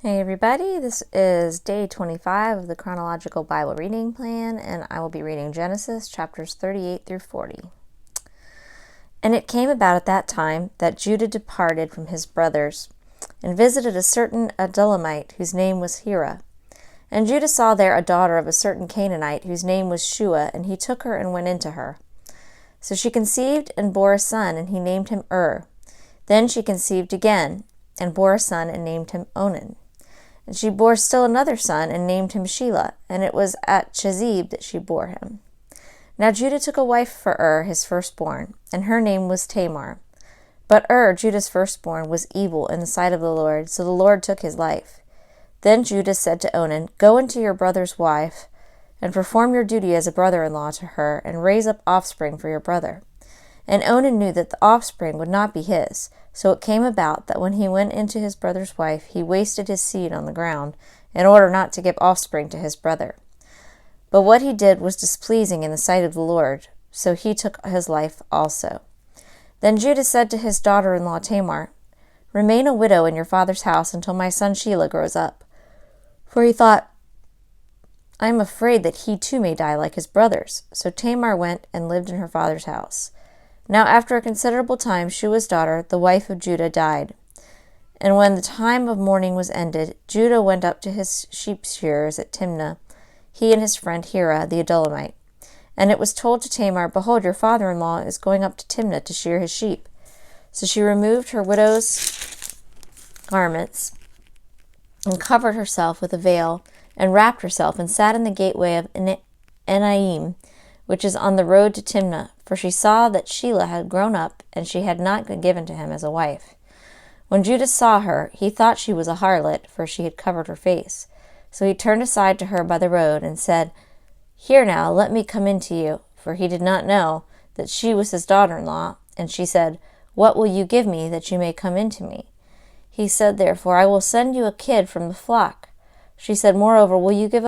Hey everybody, this is day 25 of the Chronological Bible reading plan, and I will be reading Genesis chapters 38 through 40. And it came about at that time that Judah departed from his brothers, and visited a certain Adullamite whose name was Hira. And Judah saw there a daughter of a certain Canaanite whose name was Shua, and he took her and went into her. So she conceived and bore a son, and he named him Then she conceived again, and bore a son, and named him Onan. And she bore still another son, and named him Shelah, and it was at Chezib that she bore him. Now Judah took a wife for his firstborn, and her name was Tamar. But Judah's firstborn, was evil in the sight of the Lord, so the Lord took his life. Then Judah said to Onan, Go into your brother's wife, and perform your duty as a brother-in-law to her, and raise up offspring for your brother. And Onan knew that the offspring would not be his. So it came about that when he went into his brother's wife, he wasted his seed on the ground, in order not to give offspring to his brother. But what he did was displeasing in the sight of the Lord, so he took his life also. Then Judah said to his daughter-in-law Tamar, Remain a widow in your father's house until my son Shelah grows up. For he thought, I am afraid that he too may die like his brothers. So Tamar went and lived in her father's house. Now after a considerable time Shua's daughter, the wife of Judah, died. And when the time of mourning was ended, Judah went up to his sheep shearers at Timnah, he and his friend Hira the Adullamite. And it was told to Tamar, Behold, your father-in-law is going up to Timnah to shear his sheep. So she removed her widow's garments, and covered herself with a veil, and wrapped herself, and sat in the gateway of Enaim, which is on the road to Timnah, for she saw that Shelah had grown up, and she had not been given to him as a wife. When Judah saw her, he thought she was a harlot, for she had covered her face. So he turned aside to her by the road, and said, Here now, let me come in to you, for he did not know that she was his daughter-in-law. And she said, What will you give me, that you may come in to me? He said, Therefore, I will send you a kid from the flock. She said, Moreover, will you give